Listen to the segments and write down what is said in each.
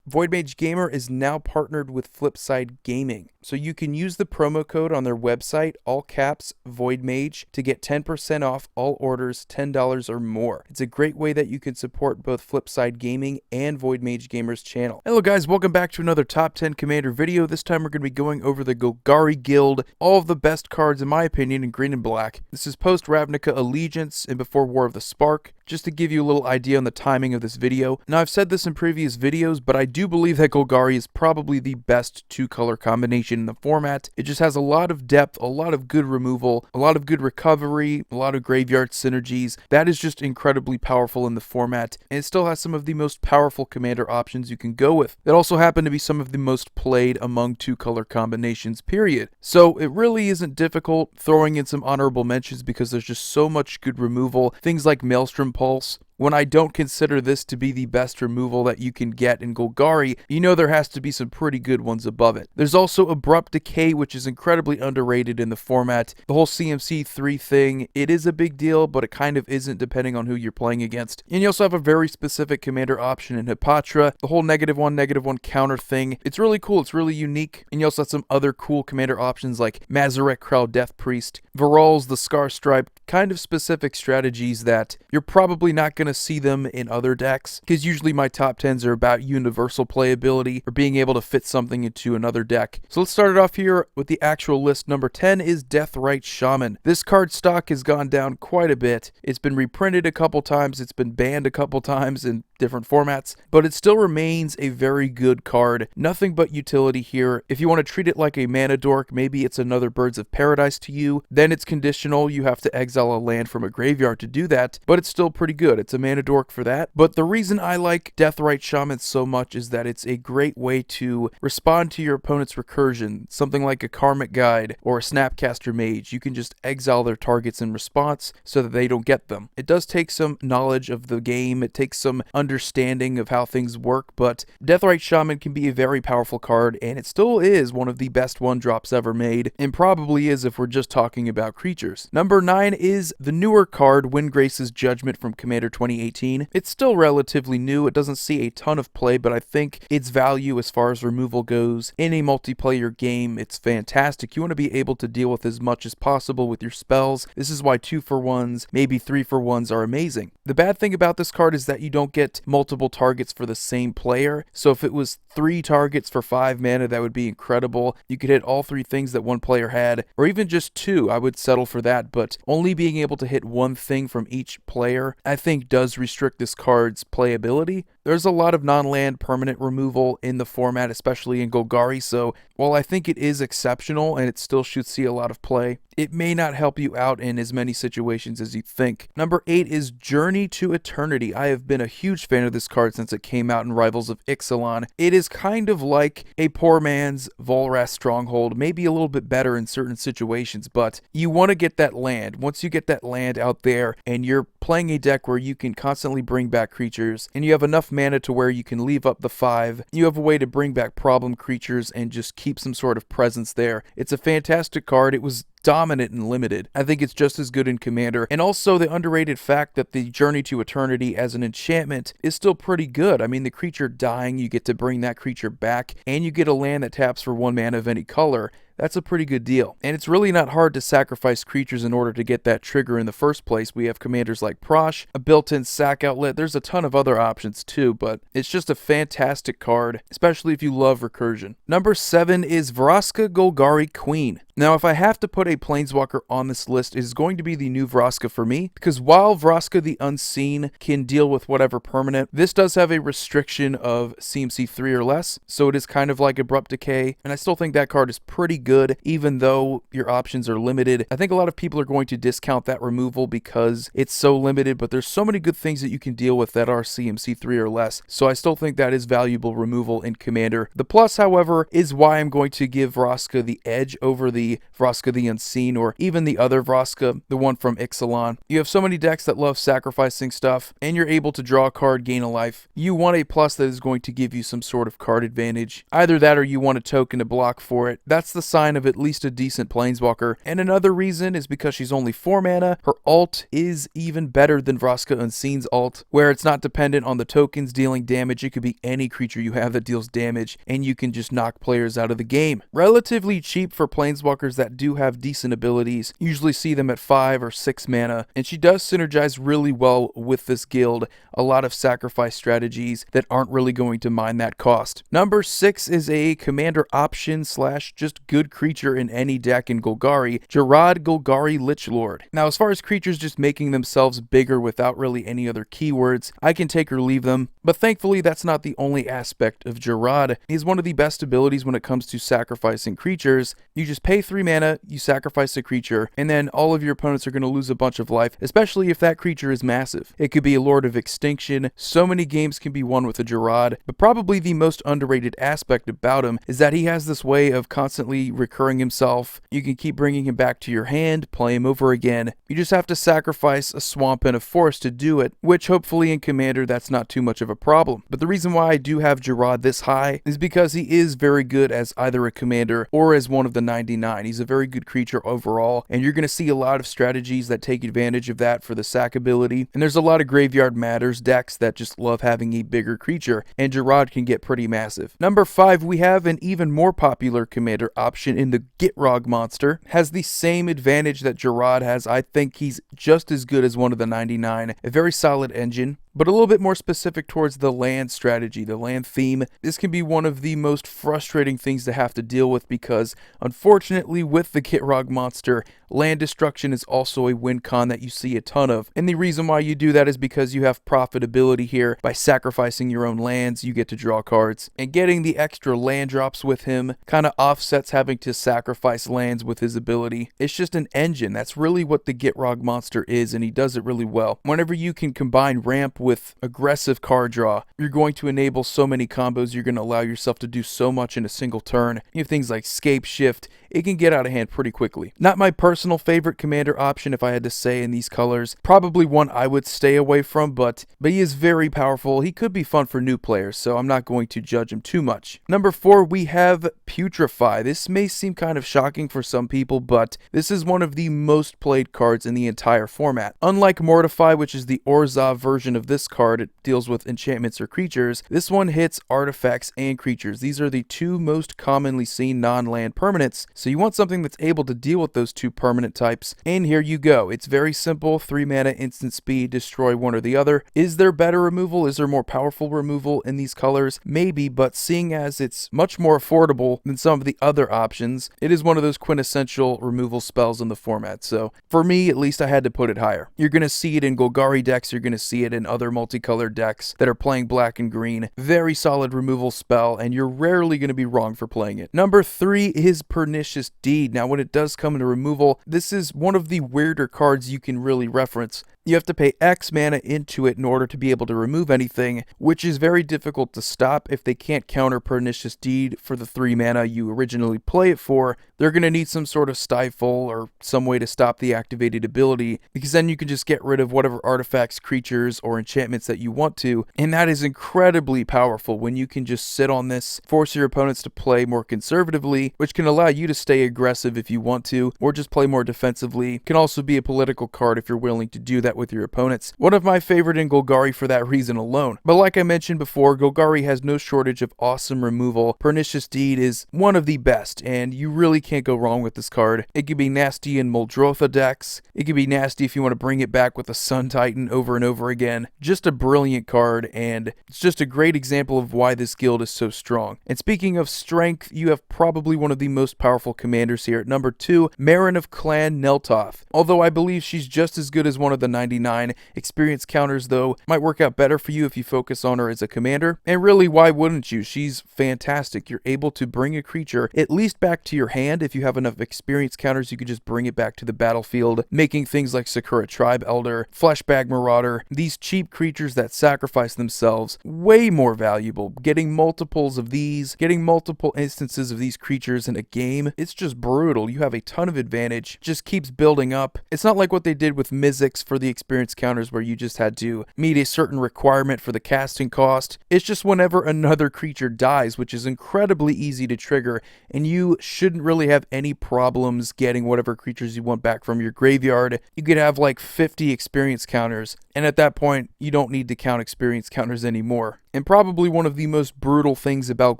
Voidmage Gamer is now partnered with Flipside Gaming, so you can use the promo code on their website, all caps, Voidmage, to get 10% off all orders $10 or more. It's a great way that you can support both Flipside Gaming and Voidmage Gamer's channel. Hello guys, welcome back to another Top 10 Commander video. This time we're going to be going over the Golgari Guild, all of the best cards in my opinion in green and black. This is post Ravnica Allegiance and before War of the Spark. Just to give you a little idea on the timing of this video. Now I've said this in previous videos, but I do believe that Golgari is probably the best two-color combination in the format. It just has a lot of depth, a lot of good removal, a lot of good recovery, a lot of graveyard synergies. That is just incredibly powerful in the format, and it still has some of the most powerful commander options you can go with. That also happen to be some of the most played among two-color combinations, period. So it really isn't difficult throwing in some honorable mentions because there's just so much good removal. Things like Maelstrom Pulse. When I don't consider this to be the best removal that you can get in Golgari, you know there has to be some pretty good ones above it. There's also Abrupt Decay, which is incredibly underrated in the format. The whole CMC3 thing, it is a big deal, but it kind of isn't depending on who you're playing against. And you also have a very specific commander option in Hipatra. The whole -1/-1 counter thing, it's really cool, it's really unique. And you also have some other cool commander options like Mazarek Krell Death Priest, Varol's the Scar Stripe, kind of specific strategies that you're probably not going to see them in other decks, because usually my top 10s are about universal playability or being able to fit something into another deck. So let's start it off here with the actual list. Number 10 is Deathrite Shaman. This card stock has gone down quite a bit. It's been reprinted a couple times, it's been banned a couple times in different formats, but it still remains a very good card. Nothing but utility here. If you want to treat it like a mana dork, maybe it's another Birds of Paradise to you, then it's conditional. You have to exile a land from a graveyard to do that, but it's still pretty good. It's a mana dork for that. But the reason I like Deathrite Shaman so much is that it's a great way to respond to your opponent's recursion. Something like a Karmic Guide or a Snapcaster Mage. You can just exile their targets in response so that they don't get them. It does take some knowledge of the game. It takes some understanding of how things work, but Deathrite Shaman can be a very powerful card, and it still is one of the best one-drops ever made, and probably is if we're just talking about creatures. Number 9 is the newer card, Windgrace's Judgment from Commander 2018. It's still relatively new. It doesn't see a ton of play, but I think its value as far as removal goes in a multiplayer game, it's fantastic. You want to be able to deal with as much as possible with your spells. This is why 2-for-1s, maybe 3-for-1s are amazing. The bad thing about this card is that you don't get multiple targets for the same player. So if it was 3 targets for 5 mana, that would be incredible. You could hit all 3 things that one player had, or even just 2. I would settle for that, but only being able to hit 1 thing from each player, I think does restrict this card's playability. There's a lot of non-land permanent removal in the format, especially in Golgari, so while I think it is exceptional and it still should see a lot of play, it may not help you out in as many situations as you think. Number 8 is Journey to Eternity. I have been a huge fan of this card since it came out in Rivals of Ixalan. It is kind of like a poor man's Volrath Stronghold, maybe a little bit better in certain situations, but you want to get that land. Once you get that land out there and you're playing a deck where you can constantly bring back creatures and you have enough mana to where you can leave up the 5, you have a way to bring back problem creatures and just keep some sort of presence there. It's a fantastic card. It was dominant and limited. I think it's just as good in Commander, and also the underrated fact that the Journey to Eternity as an enchantment is still pretty good. I mean, the creature dying, you get to bring that creature back, and you get a land that taps for 1 mana of any color. That's a pretty good deal. And it's really not hard to sacrifice creatures in order to get that trigger in the first place. We have commanders like Prosh, a built-in sack outlet. There's a ton of other options too, but it's just a fantastic card, especially if you love recursion. Number 7 is Vraska Golgari Queen. Now, if I have to put a Planeswalker on this list, it is going to be the new Vraska for me, because while Vraska the Unseen can deal with whatever permanent, this does have a restriction of CMC3 or less, so it is kind of like Abrupt Decay, and I still think that card is pretty good, even though your options are limited. I think a lot of people are going to discount that removal because it's so limited, but there's so many good things that you can deal with that are CMC3 or less, so I still think that is valuable removal in Commander. The plus, however, is why I'm going to give Vraska the edge over the Vraska the Unseen, or even the other Vraska, the one from Ixalan. You have so many decks that love sacrificing stuff, and you're able to draw a card, gain a life. You want a plus that is going to give you some sort of card advantage. Either that or you want a token to block for it. That's the sign sign of at least a decent planeswalker. And another reason is because she's only 4 mana. Her alt is even better than Vraska Unseen's alt, where it's not dependent on the tokens dealing damage. It could be any creature you have that deals damage, and you can just knock players out of the game. Relatively cheap for planeswalkers that do have decent abilities. Usually see them at 5 or 6 mana, and she does synergize really well with this guild. A lot of sacrifice strategies that aren't really going to mind that cost. Number 6 is a commander option slash just good creature in any deck in Golgari, Jarad Golgari Lichlord. Now, as far as creatures just making themselves bigger without really any other keywords, I can take or leave them, but thankfully that's not the only aspect of Jarad. He's one of the best abilities when it comes to sacrificing creatures. You just pay 3 mana, you sacrifice a creature, and then all of your opponents are going to lose a bunch of life, especially if that creature is massive. It could be a Lord of Extinction. So many games can be won with a Jarad, but probably the most underrated aspect about him is that he has this way of constantly recurring himself. You can keep bringing him back to your hand, play him over again. You just have to sacrifice a swamp and a forest to do it, which hopefully in Commander that's not too much of a problem. But the reason why I do have Jarad this high is because he is very good as either a commander or as one of the 99. He's a very good creature overall, and you're going to see a lot of strategies that take advantage of that for the sack ability. And there's a lot of Graveyard Matters decks that just love having a bigger creature, and Jarad can get pretty massive. Number 5, we have an even more popular commander option in the Gitrog monster. Has the same advantage that Jarad has. I think he's just as good as one of the 99. A very solid engine, but a little bit more specific towards the land strategy, the land theme. This can be one of the most frustrating things to have to deal with because, unfortunately, with the Gitrog monster, land destruction is also a win con that you see a ton of. And the reason why you do that is because you have profitability here. By sacrificing your own lands, you get to draw cards. And getting the extra land drops with him kind of offsets having to sacrifice lands with his ability. It's just an engine. That's really what the Gitrog monster is, and he does it really well. Whenever you can combine ramp with aggressive card draw, you're going to enable so many combos. You're going to allow yourself to do so much in a single turn. You have things like Scape Shift. It can get out of hand pretty quickly. Not my personal favorite commander option, if I had to say, in these colors. Probably one I would stay away from, but he is very powerful. He could be fun for new players, so I'm not going to judge him too much. Number 4, we have Putrefy. This may seem kind of shocking for some people, but this is one of the most played cards in the entire format. Unlike Mortify, which is the Orzhov version of this card, it deals with enchantments or creatures. This one hits artifacts and creatures. These are the 2 most commonly seen non-land permanents. So you want something that's able to deal with those 2 permanent types, and here you go. It's very simple. 3 mana, instant speed, destroy one or the other. Is there better removal? Is there more powerful removal in these colors? Maybe, but seeing as it's much more affordable than some of the other options, it is one of those quintessential removal spells in the format. So for me, at least, I had to put it higher. You're going to see it in Golgari decks. You're going to see it in other multicolored decks that are playing black and green. Very solid removal spell, and you're rarely going to be wrong for playing it. Number 3 is Pernicious Deed. Now, when it does come into removal, this is one of the weirder cards you can really reference. You have to pay X mana into it in order to be able to remove anything, which is very difficult to stop. If they can't counter Pernicious Deed for the 3 mana you originally play it for, they're going to need some sort of stifle or some way to stop the activated ability, because then you can just get rid of whatever artifacts, creatures, or enchantments that you want to, and that is incredibly powerful when you can just sit on this, force your opponents to play more conservatively, which can allow you to stay aggressive if you want to, or just play more defensively. It can also be a political card if you're willing to do that with your opponents. One of my favorite in Golgari for that reason alone. But like I mentioned before, Golgari has no shortage of awesome removal. Pernicious Deed is one of the best, and you really can't go wrong with this card. It can be nasty in Muldrotha decks. It can be nasty if you want to bring it back with a Sun Titan over and over again. Just a brilliant card, and it's just a great example of why this guild is so strong. And speaking of strength, you have probably one of the most powerful commanders here at number 2, Marin of Clan Neltoth. Although I believe she's just as good as one of the 99. Experience counters, though, might work out better for you if you focus on her as a commander. And really, why wouldn't you? She's fantastic. You're able to bring a creature at least back to your hand. If you have enough experience counters, you could just bring it back to the battlefield, making things like Sakura Tribe Elder, Fleshbag Marauder, these cheap creatures that sacrifice themselves, way more valuable. Getting multiples of these, getting multiple instances of these creatures in a game, it's just brutal. You have a ton of advantage. Just keeps building up. It's not like what they did with Mizzix for the the experience counters where you just had to meet a certain requirement for the casting cost. It's just whenever another creature dies, which is incredibly easy to trigger, and you shouldn't really have any problems getting whatever creatures you want back from your graveyard. You could have like 50 experience counters, and at that point, you don't need to count experience counters anymore. And probably one of the most brutal things about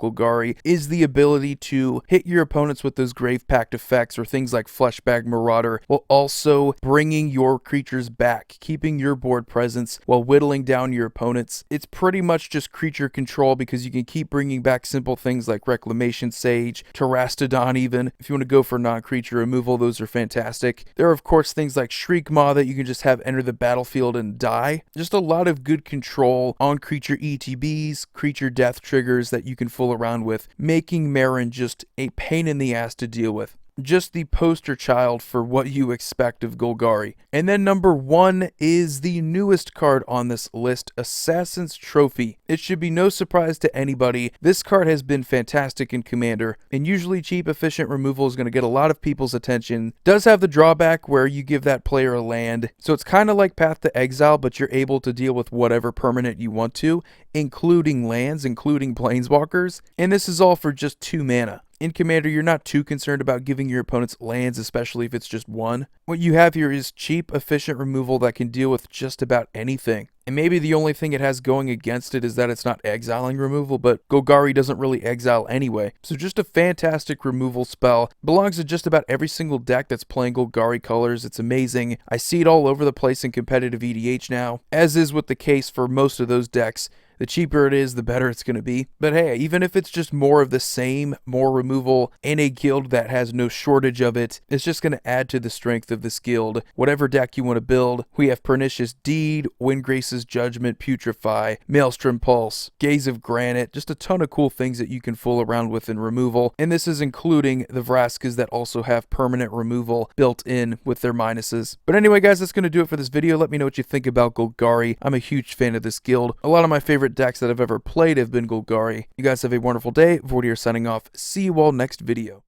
Golgari is the ability to hit your opponents with those Grave Pact effects or things like Fleshbag Marauder, while also bringing your creatures back, keeping your board presence while whittling down your opponents. It's pretty much just creature control because you can keep bringing back simple things like Reclamation Sage, Terastodon even. If you want to go for non-creature removal, those are fantastic. There are of course things like Shriek Maw that you can just have enter the battlefield and die. Just a lot of good control on creature ETBs, creature death triggers that you can fool around with, making Marin just a pain in the ass to deal with. Just the poster child for what you expect of Golgari. And then number 1 is the newest card on this list, Assassin's Trophy. It should be no surprise to anybody. This card has been fantastic in Commander, and usually cheap, efficient removal is going to get a lot of people's attention. Does have the drawback where you give that player a land, so it's kind of like Path to Exile, but you're able to deal with whatever permanent you want to, including lands, including planeswalkers, and this is all for just 2 mana. In Commander, you're not too concerned about giving your opponents lands, especially if it's just 1. What you have here is cheap, efficient removal that can deal with just about anything. And maybe the only thing it has going against it is that it's not exiling removal, but Golgari doesn't really exile anyway. So just a fantastic removal spell. Belongs to just about every single deck that's playing Golgari colors. It's amazing. I see it all over the place in competitive EDH now, as is with the case for most of those decks. The cheaper it is, the better it's going to be. But hey, even if it's just more of the same, more removal, in a guild that has no shortage of it, it's just going to add to the strength of this guild. Whatever deck you want to build, we have Pernicious Deed, Windgrace's Judgment, Putrefy, Maelstrom Pulse, Gaze of Granite, just a ton of cool things that you can fool around with in removal. And this is including the Vraskas that also have permanent removal built in with their minuses. But anyway, guys, that's going to do it for this video. Let me know what you think about Golgari. I'm a huge fan of this guild. A lot of my favorite decks that I've ever played have been Golgari. You guys have a wonderful day. Void here signing off. See you all next video.